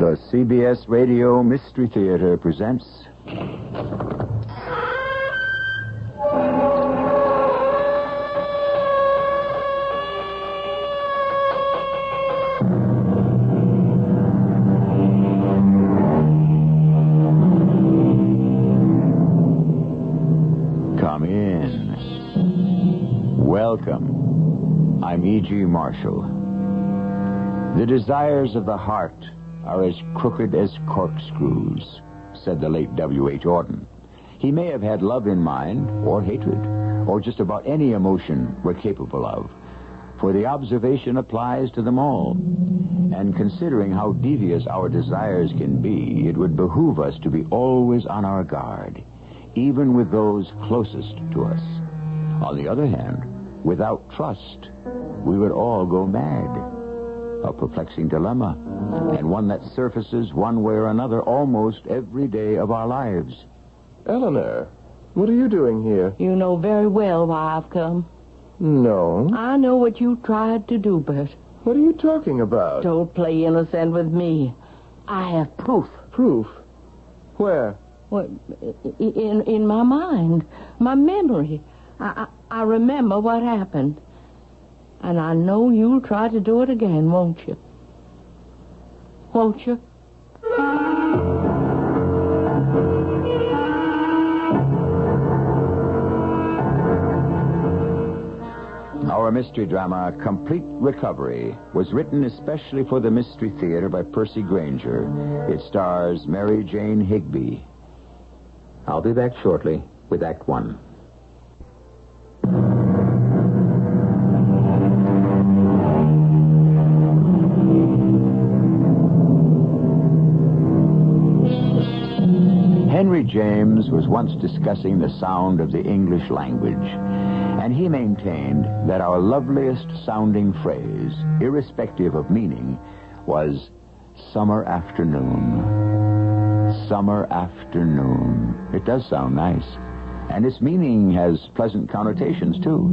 The CBS Radio Mystery Theater presents... Come in. Welcome. I'm E.G. Marshall. The desires of the heart are as crooked as corkscrews, said the late W.H. Auden. He may have had love in mind, or hatred, or just about any emotion we're capable of, for the observation applies to them all. And considering how devious our desires can be, it would behoove us to be always on our guard, even with those closest to us. On the other hand, without trust, we would all go mad. A perplexing dilemma, and one that surfaces one way or another almost every day of our lives. Eleanor, what are you doing here? You know very well why I've come. No. I know what you tried to do, Bert. What are you talking about? Don't play innocent with me. I have proof. Proof? Where? Well, in my mind, my memory. I remember what happened. And I know you'll try to do it again, won't you? Won't you? Our mystery drama, Complete Recovery, was written especially for the Mystery Theater by Percy Granger. It stars Mary Jane Higby. I'll be back shortly with Act One. Henry James was once discussing the sound of the English language, and he maintained that our loveliest sounding phrase, irrespective of meaning, was summer afternoon. Summer afternoon. It does sound nice, and its meaning has pleasant connotations, too,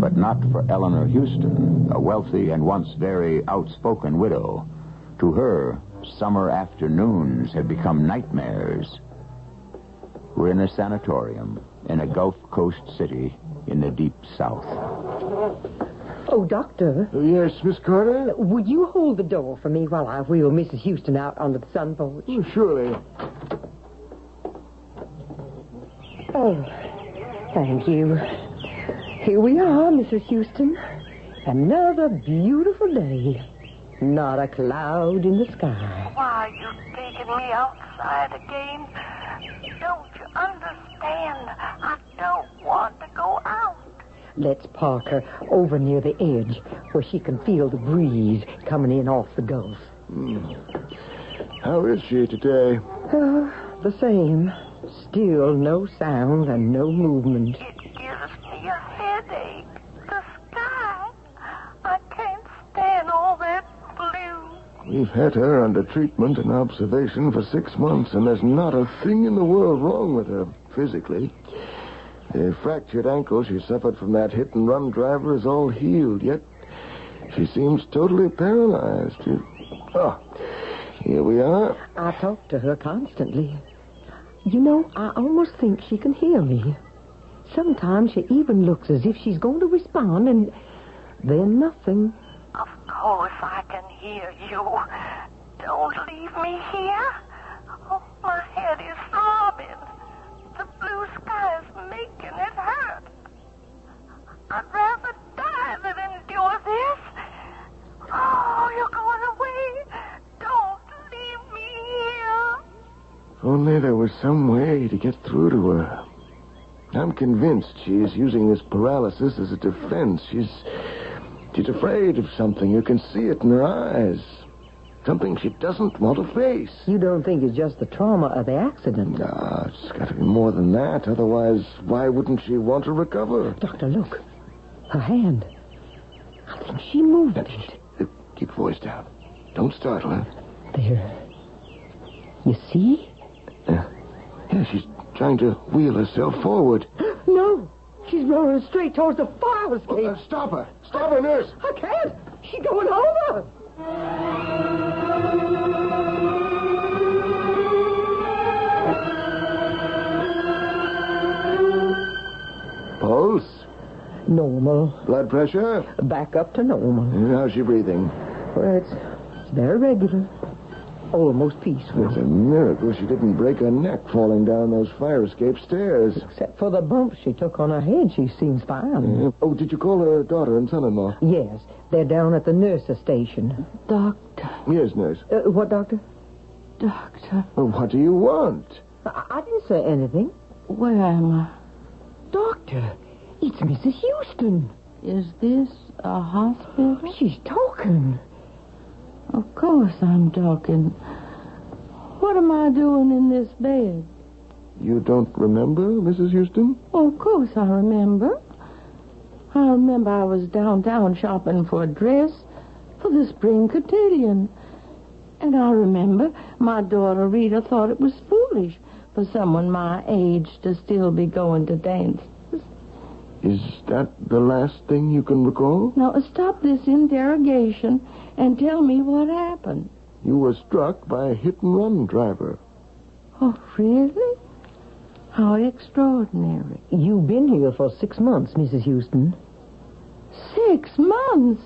but not for Eleanor Houston, a wealthy and once very outspoken widow. To her, summer afternoons had become nightmares. We're in a sanatorium in a Gulf Coast city in the deep south. Oh, Doctor. Yes, Miss Carter? Would you hold the door for me while I wheel Mrs. Houston out onto the sun porch? Oh, surely. Oh, thank you. Here we are, Mrs. Houston. Another beautiful day. Not a cloud in the sky. Why are you taking me outside again? Don't you understand? I don't want to go out. Let's park her over near the edge where she can feel the breeze coming in off the Gulf. How is she today? The same. Still no sound and no movement. It gives me a headache. The sky. I can't stand all that blue. We've had her under treatment and observation for 6 months, and there's not a thing in the world wrong with her, physically. The fractured ankle she suffered from that hit-and-run driver is all healed, yet she seems totally paralyzed. Oh, here we are. I talk to her constantly. You know, I almost think she can hear me. Sometimes she even looks as if she's going to respond, and then nothing. Of course I can hear you. Don't leave me here. Oh, my head is throbbing. The blue sky is making it hurt. I'd rather die than endure this. Oh, you're going away. Don't leave me here. If only there was some way to get through to her. I'm convinced she's using this paralysis as a defense. She's afraid of something. You can see it in her eyes. Something she doesn't want to face. You don't think it's just the trauma of the accident? No, it's got to be more than that. Otherwise, why wouldn't she want to recover? Doctor, look. Her hand. I think she moved it. Keep voice down. Don't startle her. There. You see? Yeah, she's trying to wheel herself forward. No. She's rolling straight towards the fire escape. Stop her. Stop her, nurse. I can't. She's going over. Normal. Blood pressure? Back up to normal. How's she breathing? Well, it's very regular. Almost peaceful. It's a miracle she didn't break her neck falling down those fire escape stairs. Except for the bumps she took on her head, she seems fine. Yeah. Oh, did you call her daughter and son-in-law? Yes, they're down at the nurse's station. Doctor. Yes, nurse. What, doctor? Doctor. Well, what do you want? I didn't say anything. Where am I? Doctor, it's Mrs. Houston. Is this a hospital? She's talking. Of course I'm talking. What am I doing in this bed? You don't remember, Mrs. Houston? Oh, of course I remember. I remember I was downtown shopping for a dress for the spring cotillion. And I remember my daughter Rita thought it was foolish for someone my age to still be going to dances. Is that the last thing you can recall? Now, stop this interrogation and tell me what happened. You were struck by a hit-and-run driver. Oh, really? How extraordinary. You've been here for 6 months, Mrs. Houston. 6 months?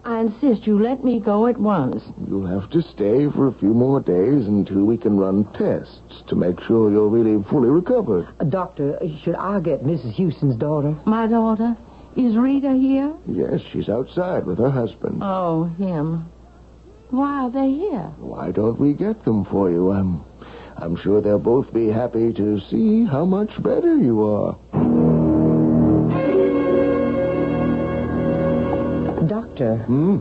I insist you let me go at once. You'll have to stay for a few more days until we can run tests to make sure you're really fully recovered. Doctor, should I get Mrs. Houston's daughter? My daughter? Is Rita here? Yes, she's outside with her husband. Oh, him. Why are they here? Why don't we get them for you? I'm sure they'll both be happy to see how much better you are. Doctor,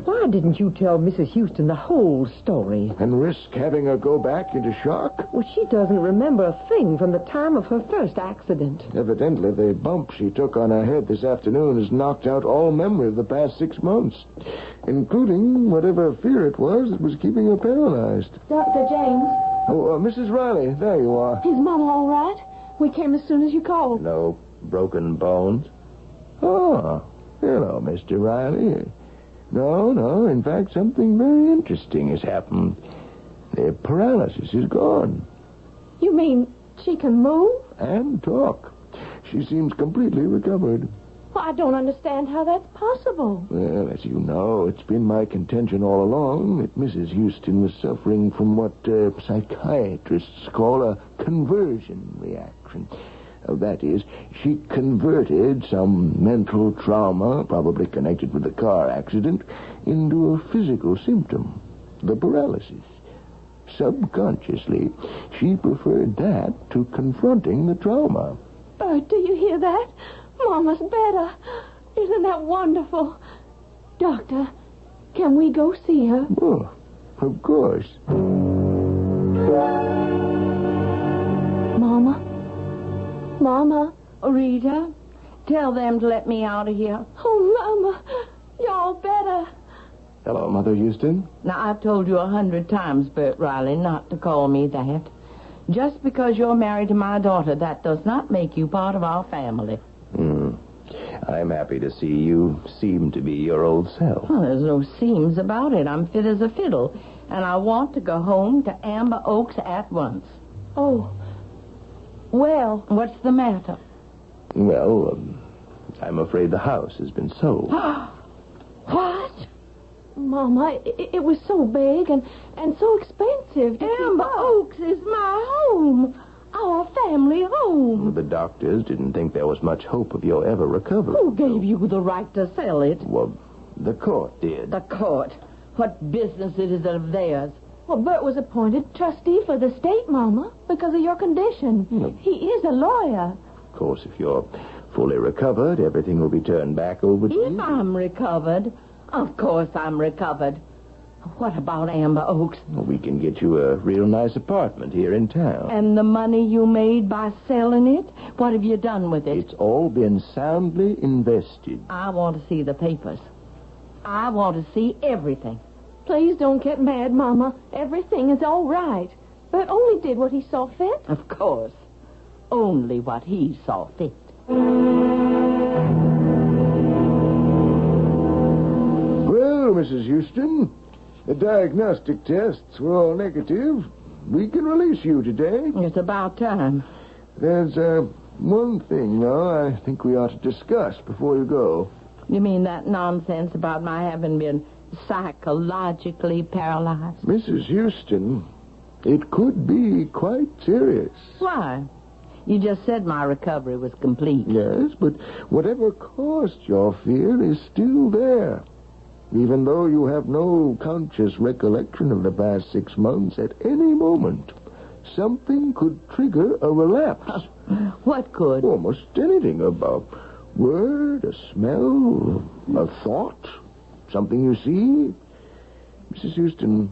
why didn't you tell Mrs. Houston the whole story? And risk having her go back into shock? Well, she doesn't remember a thing from the time of her first accident. Evidently, the bump she took on her head this afternoon has knocked out all memory of the past 6 months, including whatever fear it was that was keeping her paralyzed. Dr. James. Oh, Mrs. Riley, there you are. Is Mama all right? We came as soon as you called. No broken bones? Oh, hello, Mr. Riley. No. In fact, something very interesting has happened. The paralysis is gone. You mean she can move? And talk. She seems completely recovered. Well, I don't understand how that's possible. Well, as you know, it's been my contention all along that Mrs. Houston was suffering from what psychiatrists call a conversion reaction. That is, she converted some mental trauma, probably connected with a car accident, into a physical symptom, the paralysis. Subconsciously, she preferred that to confronting the trauma. Bert, do you hear that? Mama's better. Isn't that wonderful? Doctor, can we go see her? Oh, of course. Mama? Rita, tell them to let me out of here. Oh, Mama, y'all better. Hello, Mother Houston. Now, I've told you 100 times, Bert Riley, not to call me that. Just because you're married to my daughter, that does not make you part of our family. I'm happy to see you seem to be your old self. Well, there's no seams about it. I'm fit as a fiddle, and I want to go home to Amber Oaks at once. Oh, well. What's the matter? Well, I'm afraid the house has been sold. What? Mama, it was so big and so expensive. Amber Oaks is my home. Our family home. The doctors didn't think there was much hope of your ever recovering. Who gave you the right to sell it? Well, the court did. The court. What business it is of theirs? Well, Bert was appointed trustee for the state, Mama, because of your condition. He is a lawyer. Of course, if you're fully recovered, everything will be turned back over to you. If I'm recovered, of course I'm recovered. What about Amber Oaks? Well, we can get you a real nice apartment here in town. And the money you made by selling it? What have you done with it? It's all been soundly invested. I want to see the papers. I want to see everything. Please don't get mad, Mama. Everything is all right. Bert only did what he saw fit. Of course. Only what he saw fit. Well, Mrs. Houston, the diagnostic tests were all negative. We can release you today. It's about time. There's one thing, though, I think we ought to discuss before you go. You mean that nonsense about my having been psychologically paralyzed? Mrs. Houston, it could be quite serious. Why? You just said my recovery was complete. Yes, but whatever caused your fear is still there. Even though you have no conscious recollection of the past 6 months, at any moment, something could trigger a relapse. What could? Almost anything. A word, a smell, a thought, something you see. Mrs. Houston,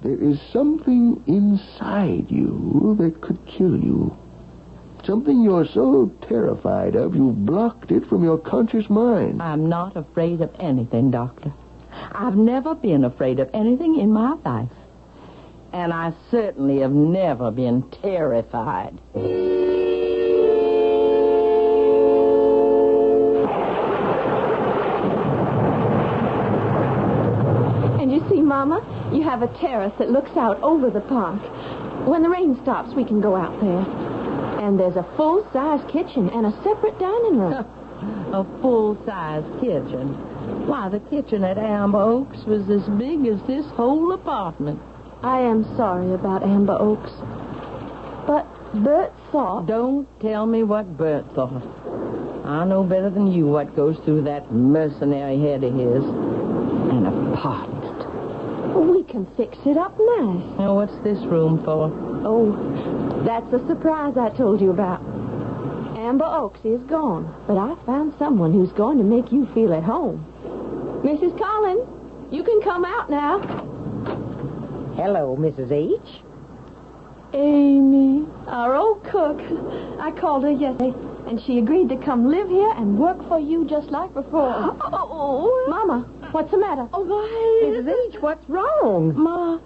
there is something inside you that could kill you. Something you're so terrified of, you've blocked it from your conscious mind. I'm not afraid of anything, Doctor. I've never been afraid of anything in my life. And I certainly have never been terrified. And you see, Mama, you have a terrace that looks out over the park. When the rain stops, we can go out there. And there's a full-size kitchen and a separate dining room. A full-size kitchen. Why, the kitchen at Amber Oaks was as big as this whole apartment. I am sorry about Amber Oaks. But Bert thought... Don't tell me what Bert thought. I know better than you what goes through that mercenary head of his. An apartment. We can fix it up nice. Now, what's this room for? Oh, that's a surprise I told you about. Amber Oaks is gone, but I found someone who's going to make you feel at home. Mrs. Collins, you can come out now. Hello, Mrs. H. Amy, our old cook. I called her yesterday, and she agreed to come live here and work for you just like before. Oh, Mama, what's the matter? Oh, why? Mrs. H., what's wrong? Mama.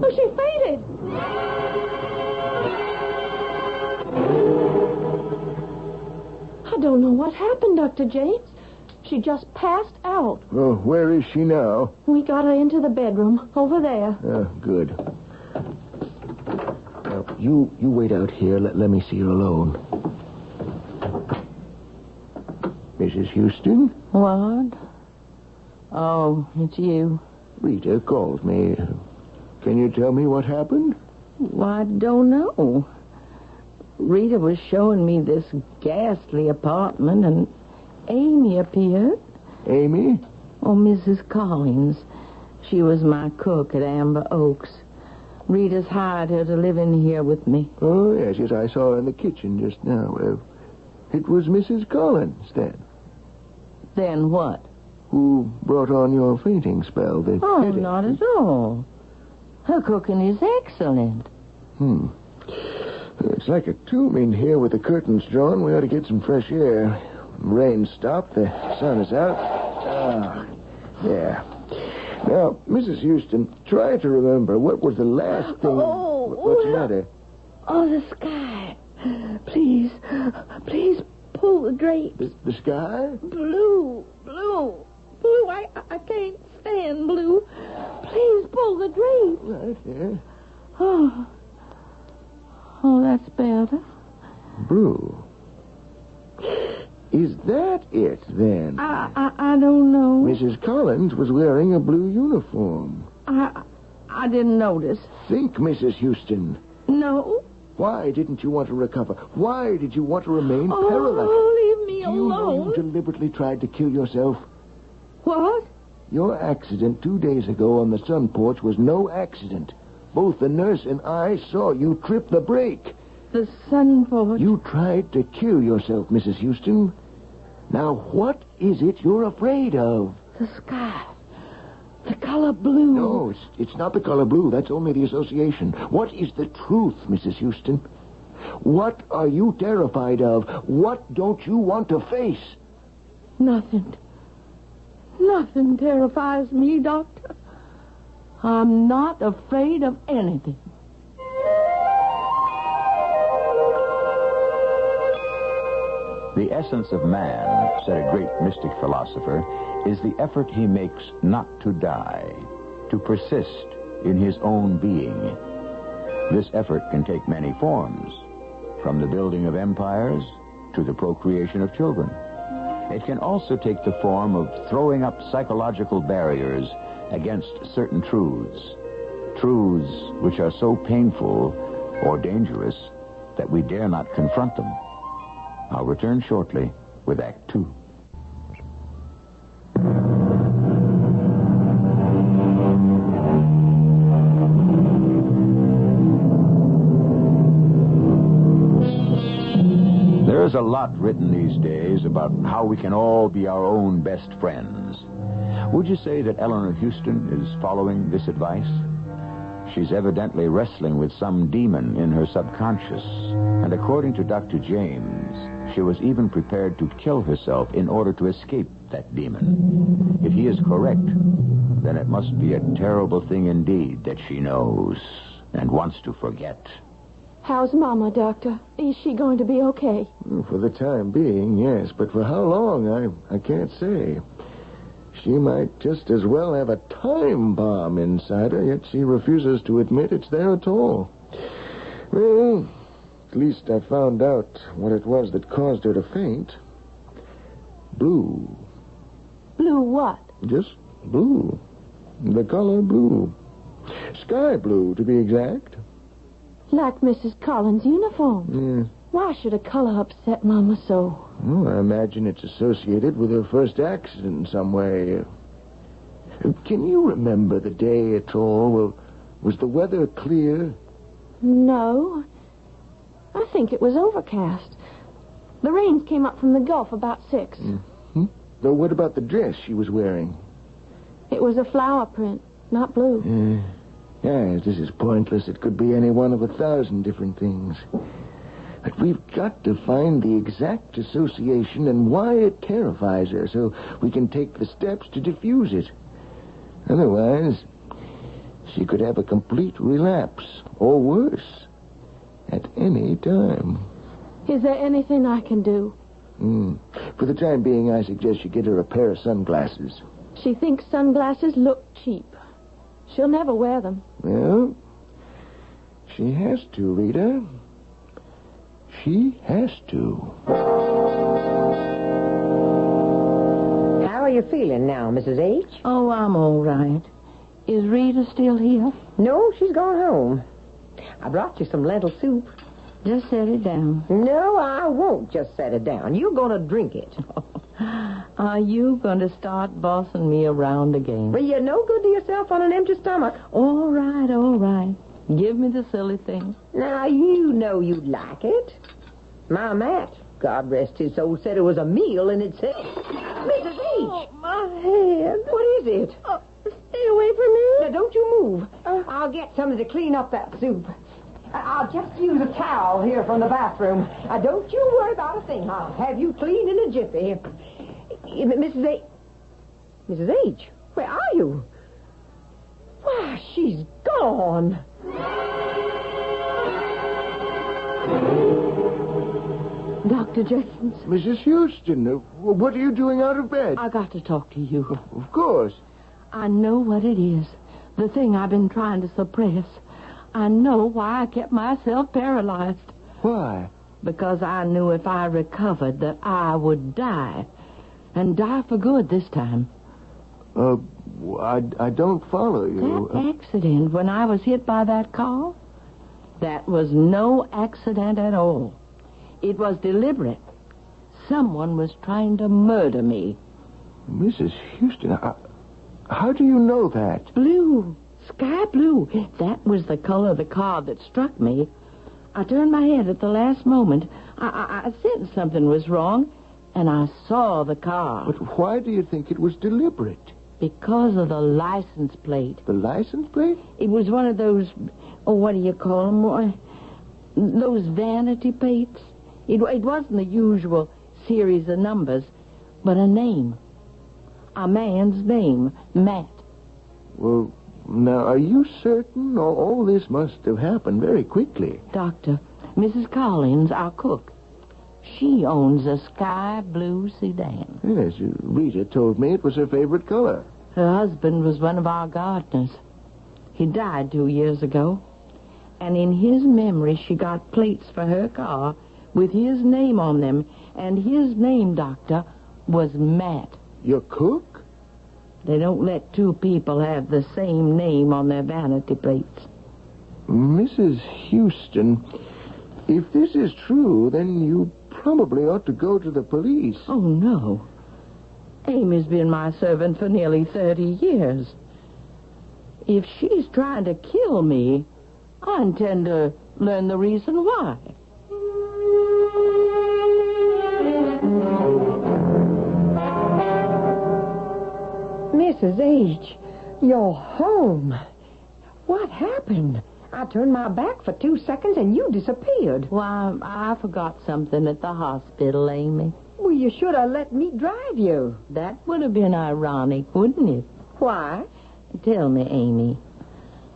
Oh, she fainted. I don't know what happened, Dr. James. She just passed out. Oh, where is she now? We got her into the bedroom over there. Good. Now, you wait out here. Let me see her alone. Mrs. Houston? What? Oh, it's you. Rita called me. Can you tell me what happened? Well, I don't know. Rita was showing me this ghastly apartment, and Amy appeared. Amy? Oh, Mrs. Collins. She was my cook at Amber Oaks. Rita's hired her to live in here with me. Oh, yes, I saw her in the kitchen just now. It was Mrs. Collins, then. Then what? Who brought on your fainting spell? Oh, not at all. Her cooking is excellent. It's like a tomb in here with the curtains drawn. We ought to get some fresh air. Rain stopped. The sun is out. There. Now, Mrs. Houston, try to remember what was the last thing... What's the matter? Oh, the sky. Please pull the drapes. The sky? Blue. I can't stand blue. Please pull the drapes. Right there. Oh, that's better. Blue. Is that it, then? I don't know. Mrs. Collins was wearing a blue uniform. I didn't notice. Think, Mrs. Houston. No. Why didn't you want to recover? Why did you want to remain paralyzed? Oh, leave me Do you know alone. you deliberately tried to kill yourself? What? Your accident 2 days ago on the sun porch was no accident. Both the nurse and I saw you trip the brake. The sun porch. You tried to kill yourself, Mrs. Houston. Now, what is it you're afraid of? The sky. The color blue. No, it's not the color blue. That's only the association. What is the truth, Mrs. Houston? What are you terrified of? What don't you want to face? Nothing. Nothing terrifies me, Doctor. I'm not afraid of anything. The essence of man, said a great mystic philosopher, is the effort he makes not to die, to persist in his own being. This effort can take many forms. from the building of empires to the procreation of children. It can also take the form of throwing up psychological barriers against certain truths which are so painful or dangerous that we dare not confront them. I'll return shortly with Act 2. There's a lot written these days about how we can all be our own best friends. Would you say that Eleanor Houston is following this advice? She's evidently wrestling with some demon in her subconscious, and according to Dr. James, she was even prepared to kill herself in order to escape that demon. If he is correct, then it must be a terrible thing indeed that she knows and wants to forget. How's Mama, Doctor? Is she going to be okay? For the time being, yes. But for how long, I can't say. She might just as well have a time bomb inside her, yet she refuses to admit it's there at all. Well, at least I found out what it was that caused her to faint. Blue. Blue what? Just blue. The color blue. Sky blue, to be exact. Like Mrs. Collins' uniform. Yeah. Why should a color upset Mama so? Well, I imagine it's associated with her first accident in some way. Can you remember the day at all? Well, was the weather clear? No. I think it was overcast. The rains came up from the Gulf about 6. Mm-hmm. Though what about the dress she was wearing? It was a flower print, not blue. Yes, this is pointless. It could be any one of 1,000 different things. But we've got to find the exact association and why it terrifies her so we can take the steps to diffuse it. Otherwise, she could have a complete relapse, or worse, at any time. Is there anything I can do? For the time being, I suggest you get her a pair of sunglasses. She thinks sunglasses look cheap. She'll never wear them. Well, she has to, Rita. She has to. How are you feeling now, Mrs. H? Oh, I'm all right. Is Rita still here? No, she's gone home. I brought you some lentil soup. Just set it down. No, I won't just set it down. You're going to drink it. Are you going to start bossing me around again? Well, you're no good to yourself on an empty stomach. All right, all right. Give me the silly thing. Now, you know you'd like it. My Matt, God rest his soul, said it was a meal in itself. Mrs. H! Oh, my head. What is it? Stay away from me. Now, don't you move. I'll get somebody to clean up that soup. I'll just use a towel here from the bathroom. Don't you worry about a thing. I'll have you clean in a jiffy. Mrs. H. Mrs. H, where are you? Why, she's gone. Dr. Jeffens. Mrs. Houston, what are you doing out of bed? I got to talk to you. Of course. I know what it is. The thing I've been trying to suppress. I know why I kept myself paralyzed. Why? Because I knew if I recovered that I would die. And die for good this time. I don't follow you. That accident when I was hit by that car, that was no accident at all. It was deliberate. Someone was trying to murder me. Mrs. Houston, how do you know that? Blue. Sky blue. That was the color of the car that struck me. I turned my head at the last moment. I sensed something was wrong, and I saw the car. But why do you think it was deliberate? Because of the license plate. The license plate? It was one of those, what do you call them? Those vanity plates. It wasn't the usual series of numbers, but a name. A man's name, Matt. Well, now, are you certain all this must have happened very quickly? Doctor, Mrs. Collins, our cook, she owns a sky blue sedan. Yes, Rita told me it was her favorite color. Her husband was one of our gardeners. He died 2 years ago. And in his memory, she got plates for her car with his name on them. And his name, Doctor, was Matt. Your cook? They don't let two people have the same name on their vanity plates. Mrs. Houston, if this is true, then you probably ought to go to the police. Oh, no. Amy's been my servant for nearly 30 years. If she's trying to kill me, I intend to learn the reason why. Mrs. H., you're home. What happened? I turned my back for 2 seconds and you disappeared. Why, I forgot something at the hospital, Amy. Well, you should have let me drive you. That would have been ironic, wouldn't it? Why? Tell me, Amy,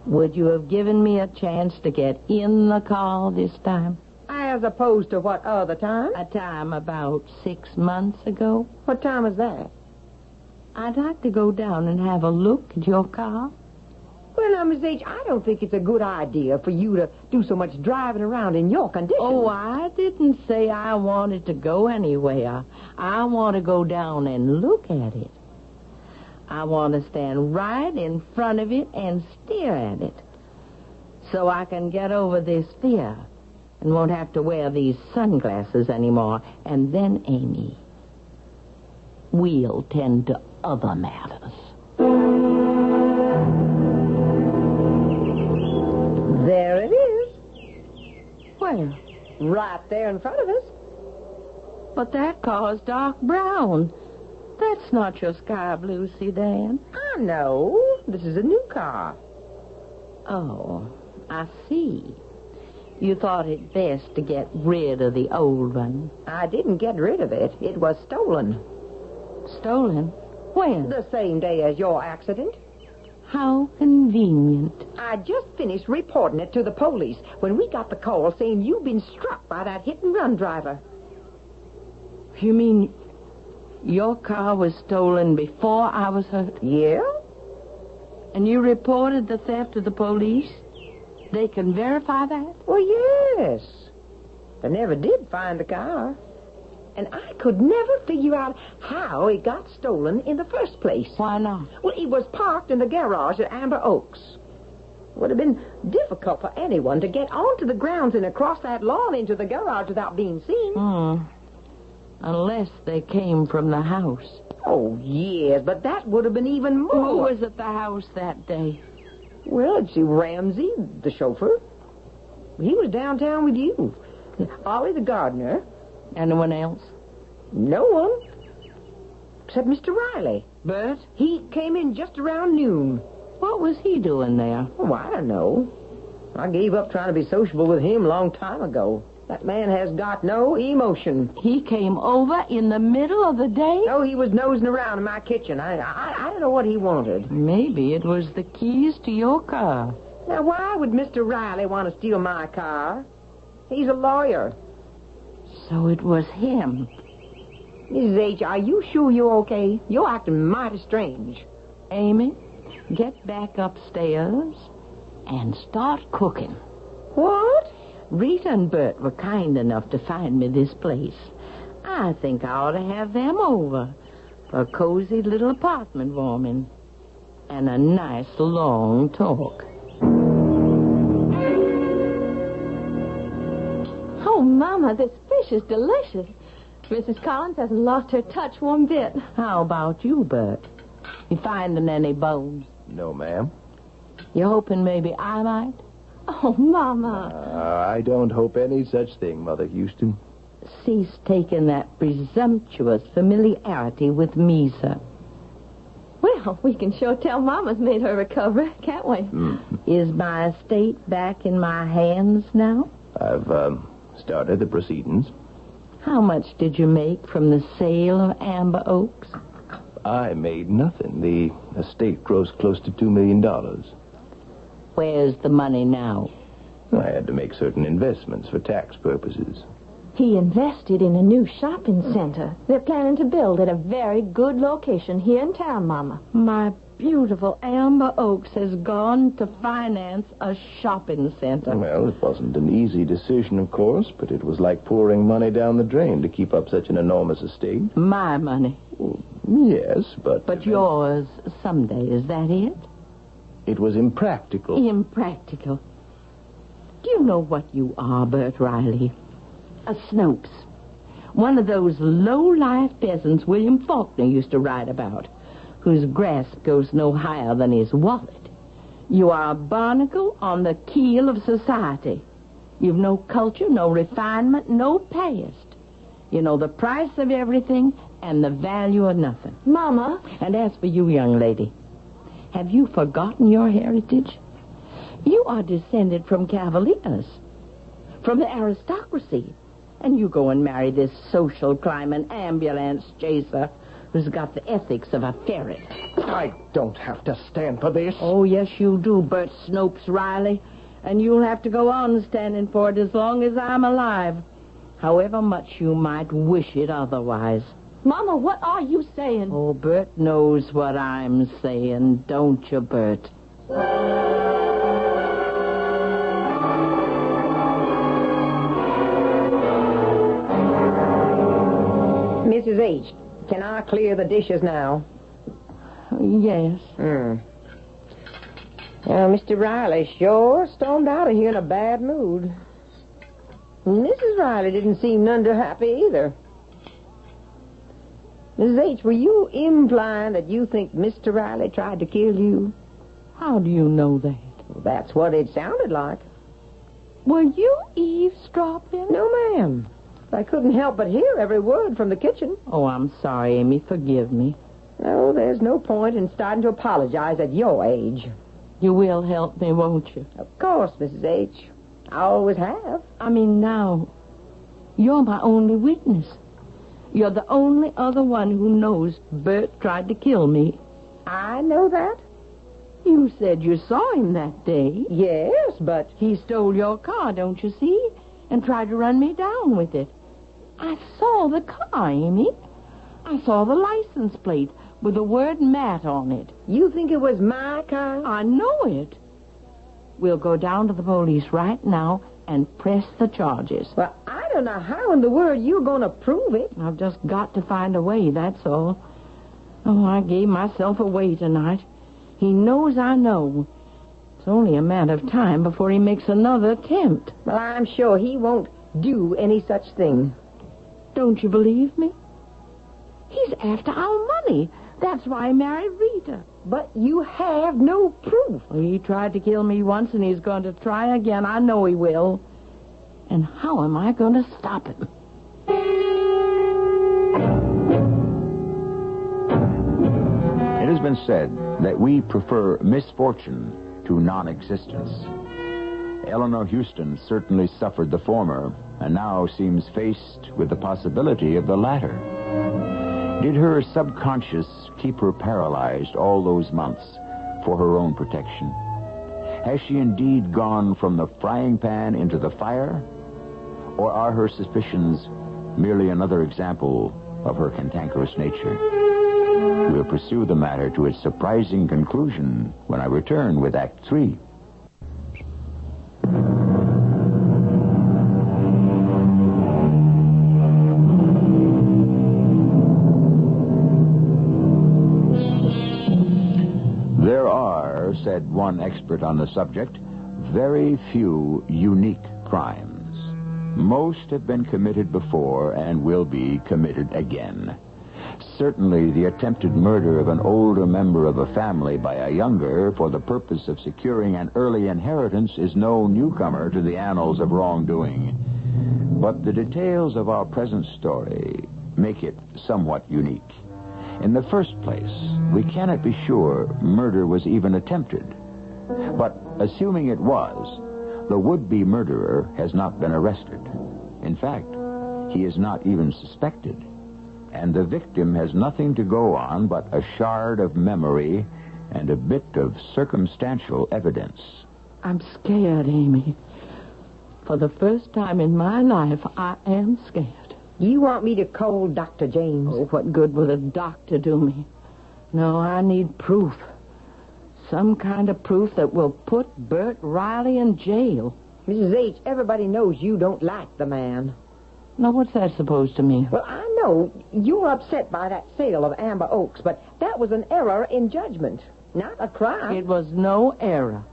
would you have given me a chance to get in the car this time? As opposed to what other time? A time about 6 months ago. What time is that? I'd like to go down and have a look at your car. Well, now, Miss H., I don't think it's a good idea for you to do so much driving around in your condition. Oh, I didn't say I wanted to go anywhere. I want to go down and look at it. I want to stand right in front of it and stare at it so I can get over this fear and won't have to wear these sunglasses anymore. And then, Amy, we'll tend to other matters. There it is. Where? Right there in front of us. But that car's dark brown. That's not your sky blue sedan. I know. This is a new car. Oh, I see. You thought it best to get rid of the old one. I didn't get rid of it. It was stolen. Stolen? When? The same day as your accident. How convenient. I just finished reporting it to the police when we got the call saying you've been struck by that hit-and-run driver. You mean your car was stolen before I was hurt? Yeah? And you reported the theft to the police? They can verify that? Well, yes. They never did find the car. And I could never figure out how it got stolen in the first place. Why not? Well, it was parked in the garage at Amber Oaks. It would have been difficult for anyone to get onto the grounds and across that lawn into the garage without being seen. Unless they came from the house. Oh, yes, but that would have been even more. Who was at the house that day? Well, let's see, Ramsey, the chauffeur. He was downtown with you. Ollie, the gardener. Anyone else? No one. Except Mr. Riley. Bert? He came in just around noon. What was he doing there? Oh, I don't know. I gave up trying to be sociable with him a long time ago. That man has got no emotion. He came over in the middle of the day? No, he was nosing around in my kitchen. I don't know what he wanted. Maybe it was the keys to your car. Now, why would Mr. Riley want to steal my car? He's a lawyer. So it was him. Mrs. H., are you sure you're okay? You're acting mighty strange. Amy, get back upstairs and start cooking. What? Rita and Bert were kind enough to find me this place. I think I ought to have them over for a cozy little apartment warming and a nice long talk. Oh, Mama, this fish is delicious. Mrs. Collins hasn't lost her touch one bit. How about you, Bert? You finding any bones? No, ma'am. You hoping maybe I might? Oh, Mama. I don't hope any such thing, Mother Houston. Cease taking that presumptuous familiarity with me, sir. Well, we can sure tell Mama's made her recovery, can't we? Is my estate back in my hands now? I've started the proceedings. How much did you make from the sale of Amber Oaks? I made nothing. The estate grossed close to $2 million. Where's the money now? I had to make certain investments for tax purposes. He invested in a new shopping center. They're planning to build at a very good location here in town, Mama. My beautiful Amber Oaks has gone to finance a shopping center. Well, it wasn't an easy decision, of course, but it was like pouring money down the drain to keep up such an enormous estate. My money. Well, yes, but... But yours someday, is that it? It was impractical. Impractical. Do you know what you are, Bert Riley? A Snopes. One of those low-life peasants William Faulkner used to write about, whose grasp goes no higher than his wallet. You are a barnacle on the keel of society. You've no culture, no refinement, no past. You know the price of everything and the value of nothing. Mama. And as for you, young lady, have you forgotten your heritage? You are descended from cavaliers, from the aristocracy. And you go and marry this social climb, an ambulance chaser who's got the ethics of a ferret. I don't have to stand for this. Oh, yes, you do, Bert Snopes Riley. And you'll have to go on standing for it as long as I'm alive, however much you might wish it otherwise. Mama, what are you saying? Oh, Bert knows what I'm saying, don't you, Bert? Mrs. H., can I clear the dishes now? Yes. Mr. Riley sure stormed out of here in a bad mood. Mrs. Riley didn't seem none too happy either. Mrs. H., were you implying that you think Mr. Riley tried to kill you? How do you know that? Well, that's what it sounded like. Were you eavesdropping? No, ma'am. I couldn't help but hear every word from the kitchen. Oh, I'm sorry, Amy. Forgive me. No, there's no point in starting to apologize at your age. You will help me, won't you? Of course, Mrs. H. I always have. I mean, now, you're my only witness. You're the only other one who knows Bert tried to kill me. I know that. You said you saw him that day. Yes, but... He stole your car, don't you see? And tried to run me down with it. I saw the car, Amy. I saw the license plate with the word Matt on it. You think it was my car? I know it. We'll go down to the police right now and press the charges. Well, I don't know how in the world you're going to prove it. I've just got to find a way, that's all. Oh, I gave myself away tonight. He knows I know. It's only a matter of time before he makes another attempt. Well, I'm sure he won't do any such thing. Don't you believe me? He's after our money. That's why he married Rita. But you have no proof. Well, he tried to kill me once, and he's going to try again. I know he will. And how am I going to stop him? It has been said that we prefer misfortune to non-existence. Eleanor Houston certainly suffered the former, and now seems faced with the possibility of the latter. Did her subconscious keep her paralyzed all those months for her own protection? Has she indeed gone from the frying pan into the fire? Or are her suspicions merely another example of her cantankerous nature? We'll pursue the matter to its surprising conclusion when I return with Act 3. There are, said one expert on the subject, very few unique crimes. Most have been committed before and will be committed again. Certainly, the attempted murder of an older member of a family by a younger for the purpose of securing an early inheritance is no newcomer to the annals of wrongdoing. But the details of our present story make it somewhat unique. In the first place, we cannot be sure murder was even attempted. But assuming it was, the would-be murderer has not been arrested. In fact, he is not even suspected. And the victim has nothing to go on but a shard of memory and a bit of circumstantial evidence. I'm scared, Amy. For the first time in my life, I am scared. You want me to call Dr. James? Oh, what good will a doctor do me? No, I need proof. some kind of proof that will put Bert Riley in jail. Mrs. H., everybody knows you don't like the man. Now, what's that supposed to mean? Well, I know you're upset by that sale of Amber Oaks, but that was an error in judgment, not a crime. It was no error.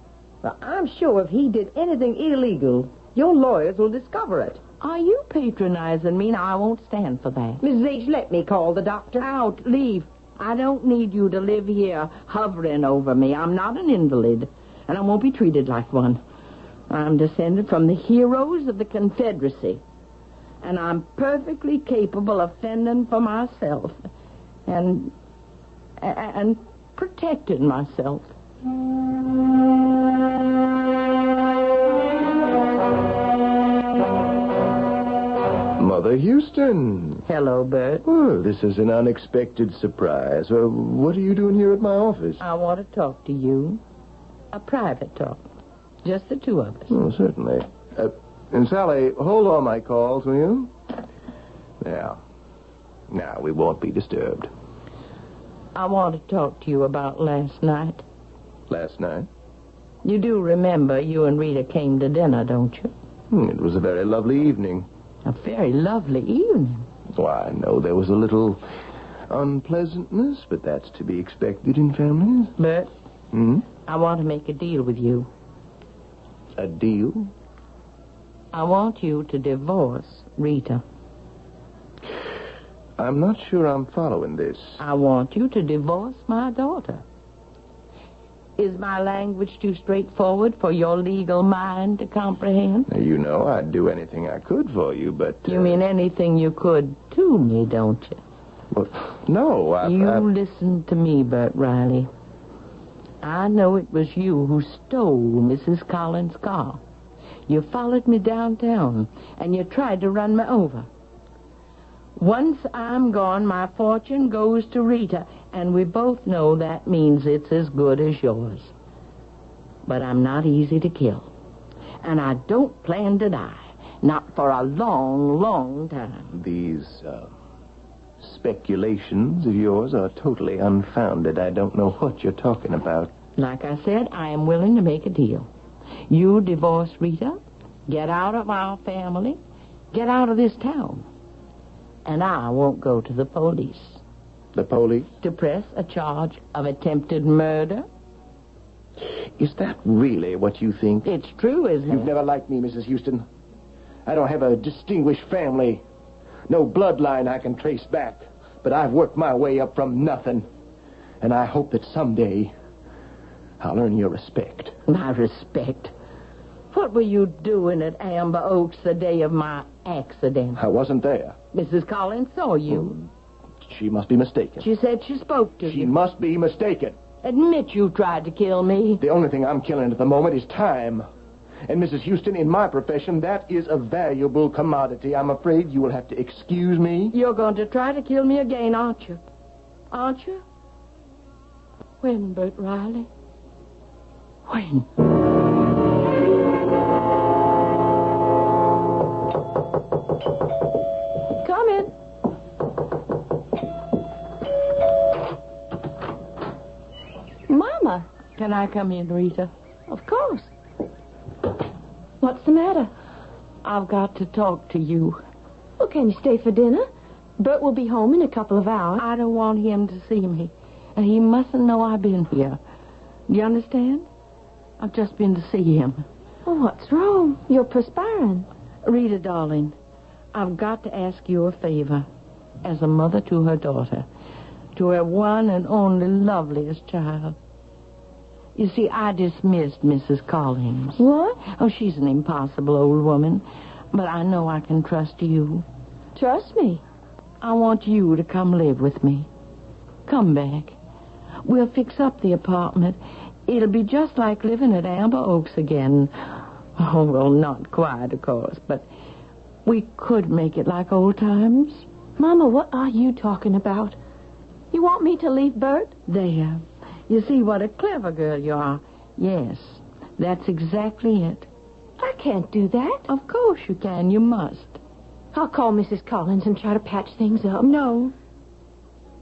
Well, I'm sure if he did anything illegal, your lawyers will discover it. Are you patronizing me? Now, I won't stand for that. Mrs. H., let me call the doctor. Out. Leave. I don't need you to live here hovering over me. I'm not an invalid, and I won't be treated like one. I'm descended from the heroes of the Confederacy, and I'm perfectly capable of fending for myself and protecting myself. Mother Houston. Hello, Bert. Well, this is an unexpected surprise. What are you doing here at my office? I want to talk to you. A private talk. Just the two of us. Oh, certainly. And Sally, hold all my calls, will you? Now, we won't be disturbed. I want to talk to you about last night. Last night? You do remember you and Rita came to dinner, don't you? It was a very lovely evening. A very lovely evening. Oh, I know there was a little unpleasantness, but that's to be expected in families. Bert, I want to make a deal with you. A deal? I want you to divorce Rita. I'm not sure I'm following this. I want you to divorce my daughter. Is my language too straightforward for your legal mind to comprehend? Now, you know I'd do anything I could for you, but... You mean anything you could to me, don't you? Well, no, You listen to me, Bert Riley. I know it was you who stole Mrs. Collins' car. You followed me downtown, and you tried to run me over. Once I'm gone, my fortune goes to Rita, and we both know that means it's as good as yours. But I'm not easy to kill, and I don't plan to die, not for a long, long time. These speculations of yours are totally unfounded. I don't know what you're talking about. Like I said, I am willing to make a deal. You divorce Rita, get out of our family, get out of this town. And I won't go to the police. The police? To press a charge of attempted murder. Is that really what you think? It's true, isn't it? You've never liked me, Mrs. Houston. I don't have a distinguished family. No bloodline I can trace back. But I've worked my way up from nothing. And I hope that someday I'll earn your respect. My respect? What were you doing at Amber Oaks the day of my accident? I wasn't there. Mrs. Collins saw you. She must be mistaken. She said she spoke to you. She must be mistaken. Admit you tried to kill me. The only thing I'm killing at the moment is time. And, Mrs. Houston, in my profession, that is a valuable commodity. I'm afraid you will have to excuse me. You're going to try to kill me again, aren't you? Aren't you? When, Bert Riley? When? Come in. Mama. Can I come in, Rita? Of course. What's the matter? I've got to talk to you. Well, can you stay for dinner? Bert will be home in a couple of hours. I don't want him to see me. And he mustn't know I've been here. Do you understand? I've just been to see him. Well, what's wrong? You're perspiring. Rita, darling, I've got to ask you a favor. As a mother to her daughter. To her one and only loveliest child. You see, I dismissed Mrs. Collins. What? Oh, she's an impossible old woman. But I know I can trust you. Trust me. I want you to come live with me. Come back. We'll fix up the apartment. It'll be just like living at Amber Oaks again. Oh, well, not quite, of course, but we could make it like old times. Mama, what are you talking about? You want me to leave Bert? There. You see what a clever girl you are. Yes, that's exactly it. I can't do that. Of course you can. You must. I'll call Mrs. Collins and try to patch things up. No.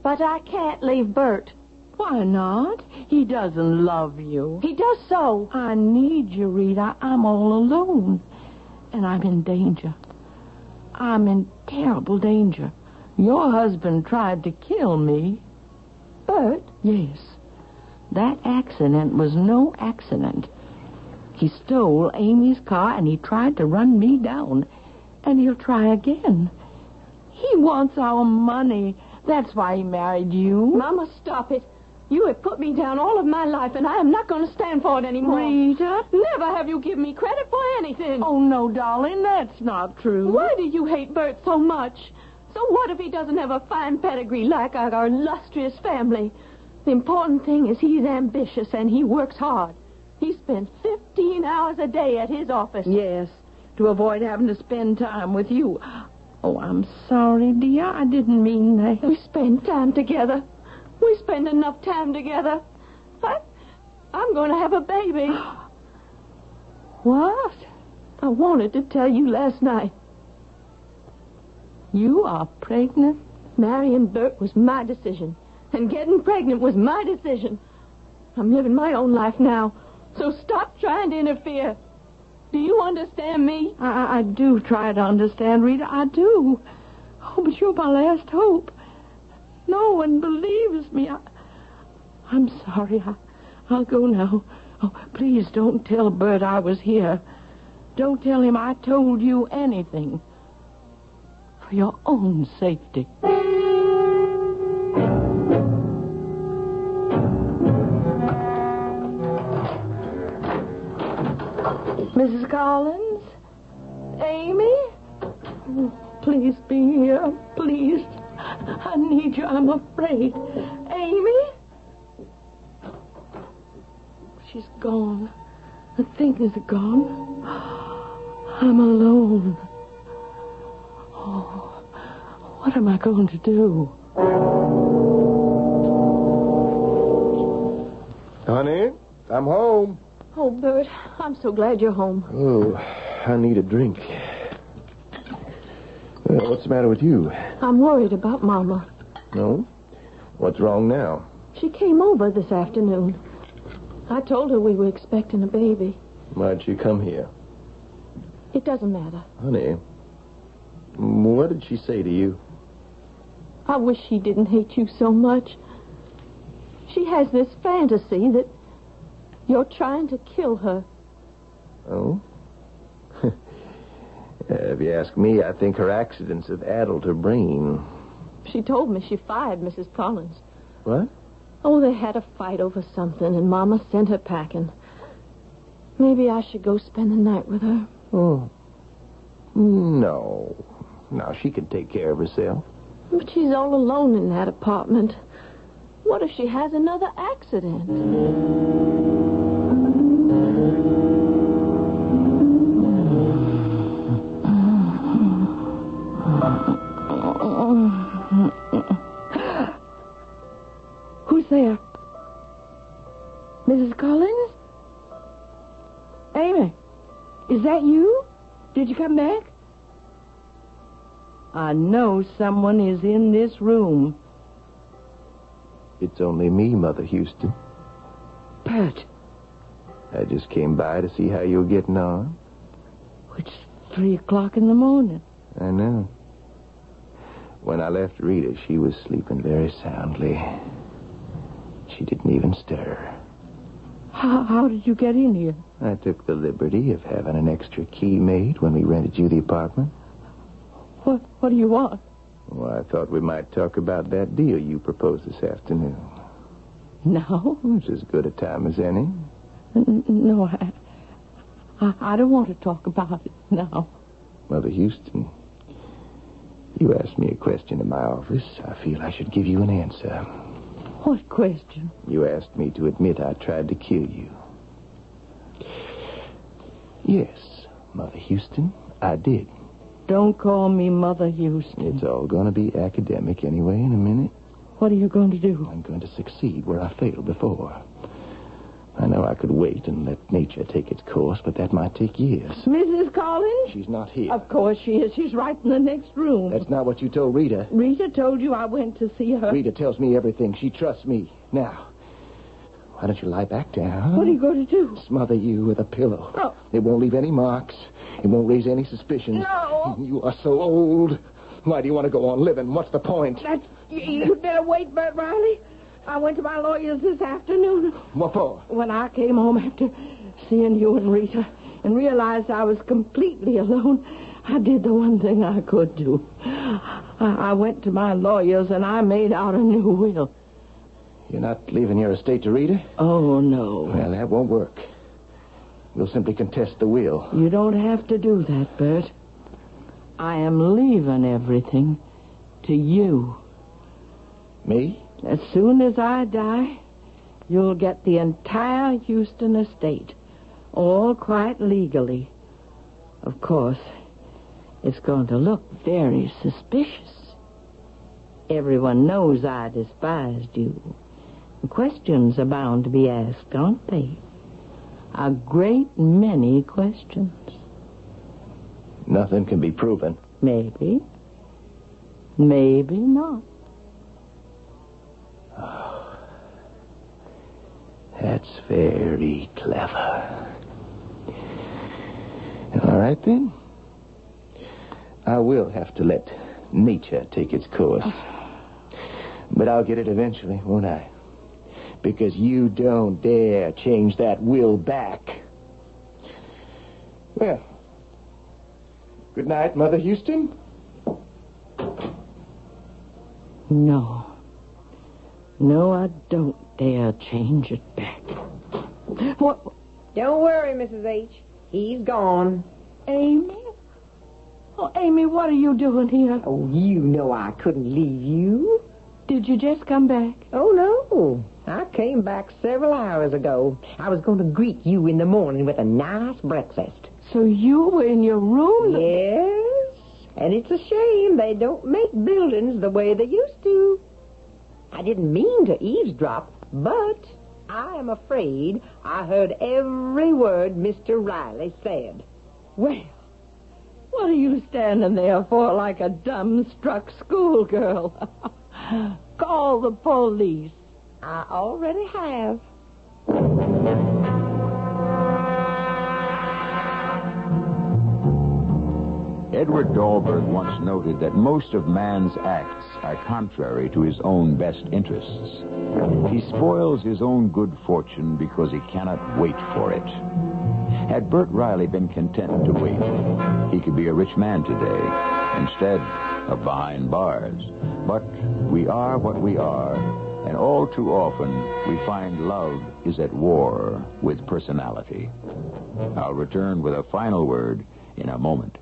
But I can't leave Bert. Why not? He doesn't love you. He does so. I need you, Rita. I'm all alone. And I'm in danger. I'm in terrible danger. Your husband tried to kill me. Bert? Yes. That accident was no accident. He stole Amy's car and he tried to run me down. And he'll try again. He wants our money. That's why he married you. Mama, stop it. You have put me down all of my life, and I am not going to stand for it anymore. Rita? Never have you given me credit for anything. Oh, no, darling, that's not true. Why do you hate Bert so much? So what if he doesn't have a fine pedigree like our illustrious family? The important thing is he's ambitious and he works hard. He spends 15 hours a day at his office. Yes, to avoid having to spend time with you. Oh, I'm sorry, dear. I didn't mean that. We spend time together. We spend enough time together. I'm going to have a baby. What? I wanted to tell you last night. You are pregnant? Marrying Bert was my decision. And getting pregnant was my decision. I'm living my own life now. So stop trying to interfere. Do you understand me? I do try to understand, Rita. I do. Oh, but you're my last hope. No one believes me. I'm sorry. I'll go now. Oh, please don't tell Bert I was here. Don't tell him I told you anything. For your own safety. Mrs. Collins? Amy? Please be here. Please. I need you. I'm afraid. Amy? She's gone. The things are gone. I'm alone. Oh, what am I going to do? Honey, I'm home. Oh, Bert, I'm so glad you're home. Oh, I need a drink. Well, what's the matter with you? I'm worried about Mama. No? What's wrong now? She came over this afternoon. I told her we were expecting a baby. Why'd she come here? It doesn't matter. Honey, what did she say to you? I wish she didn't hate you so much. She has this fantasy that you're trying to kill her. Oh? If you ask me, I think her accidents have addled her brain. She told me she fired Mrs. Collins. What? Oh, they had a fight over something, and Mama sent her packing. Maybe I should go spend the night with her. Oh. No. Now, she can take care of herself. But she's all alone in that apartment. What if she has another accident? Who's there? Mrs. Collins? Amy, is that you? Did you come back? I know someone is in this room. It's only me, Mother Houston. Bert. I just came by to see how you were getting on. It's 3 o'clock in the morning. I know. When I left Rita, she was sleeping very soundly. She didn't even stir. How did you get in here? I took the liberty of having an extra key made when we rented you the apartment. What do you want? Well, I thought we might talk about that deal you proposed this afternoon. No? It's as good a time as any. No, I don't want to talk about it now. Mother Houston, you asked me a question in my office. I feel I should give you an answer. What question? You asked me to admit I tried to kill you. Yes, Mother Houston, I did. Don't call me Mother Houston. It's all going to be academic anyway in a minute. What are you going to do? I'm going to succeed where I failed before. I know I could wait and let nature take its course, but that might take years. Mrs. Collins? She's not here. Of course she is. She's right in the next room. That's not what you told Rita. Rita told you I went to see her. Rita tells me everything. She trusts me. Now, Why don't you lie back down? What are you going to do? Smother you with a pillow. Oh. It won't leave any marks. It won't raise any suspicions. No. You are so old. Why do you want to go on living? What's the point? You'd better wait, Bert Riley. I went to my lawyer's this afternoon. What for? When I came home after seeing you and Rita and realized I was completely alone, I did the one thing I could do. I went to my lawyer's and I made out a new will. You're not leaving your estate to Rita? Oh, no. Well, that won't work. We'll simply contest the will. You don't have to do that, Bert. I am leaving everything to you. Me? As soon as I die, you'll get the entire Houston estate, all quite legally. Of course, it's going to look very suspicious. Everyone knows I despised you. Questions are bound to be asked, aren't they? A great many questions. Nothing can be proven. Maybe. Maybe not. Oh, that's very clever. All right, then. I will have to let nature take its course. But I'll get it eventually, won't I? Because you don't dare change that will back. Well, good night, Mother Houston. No. No, I don't dare change it back. What? Don't worry, Mrs. H. He's gone. Amy? Oh, Amy, what are you doing here? Oh, you know I couldn't leave you. Did you just come back? Oh, no. I came back several hours ago. I was going to greet you in the morning with a nice breakfast. So you were in your room? Yes. And it's a shame they don't make buildings the way they used to. I didn't mean to eavesdrop, but I am afraid I heard every word Mr. Riley said. Well, what are you standing there for like a dumbstruck schoolgirl? Call the police. I already have. Edward Dahlberg once noted that most of man's acts are contrary to his own best interests. He spoils his own good fortune because he cannot wait for it. Had Bert Riley been content to wait, he could be a rich man today, instead of behind bars. But we are what we are, and all too often we find love is at war with personality. I'll return with a final word in a moment.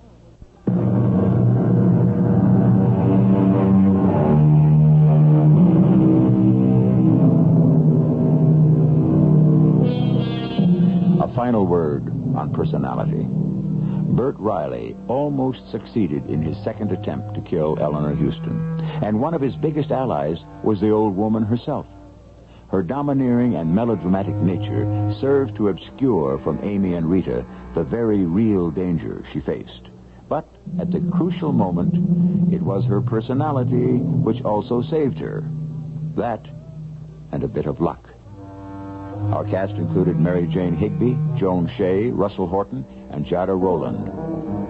A final word on personality. Bert Riley almost succeeded in his second attempt to kill Eleanor Houston, and one of his biggest allies was the old woman herself. Her domineering and melodramatic nature served to obscure from Amy and Rita the very real danger she faced. But at the crucial moment, it was her personality which also saved her. That and a bit of luck. Our cast included Mary Jane Higby, Joan Shea, Russell Horton, and Jada Rowland.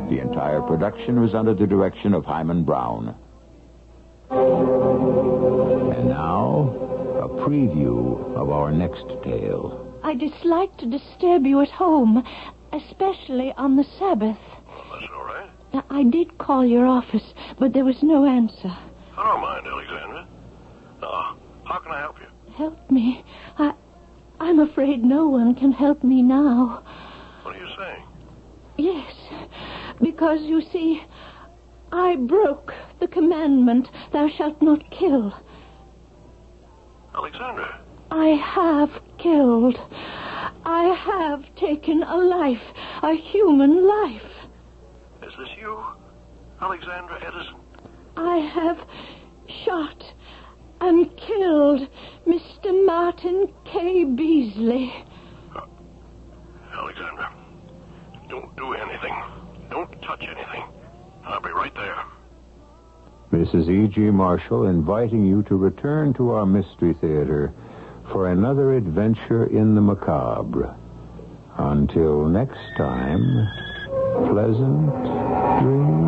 The entire production was under the direction of Himan Brown. And now, a preview of our next tale. I dislike to disturb you at home, especially on the Sabbath. Well, that's all right. I did call your office, but there was no answer. I don't mind, Alexandra. How can I help you? Help me. I'm afraid no one can help me now. What are you saying? Yes, because, you see, I broke the commandment, thou shalt not kill. Alexandra. I have killed. I have taken a life, a human life. Is this you, Alexandra Edison? I have shot and killed Mr. Martin K. Beasley. Alexandra, don't do anything. Don't touch anything. I'll be right there. Mrs. E.G. Marshall inviting you to return to our Mystery Theater for another adventure in the macabre. Until next time, pleasant dreams.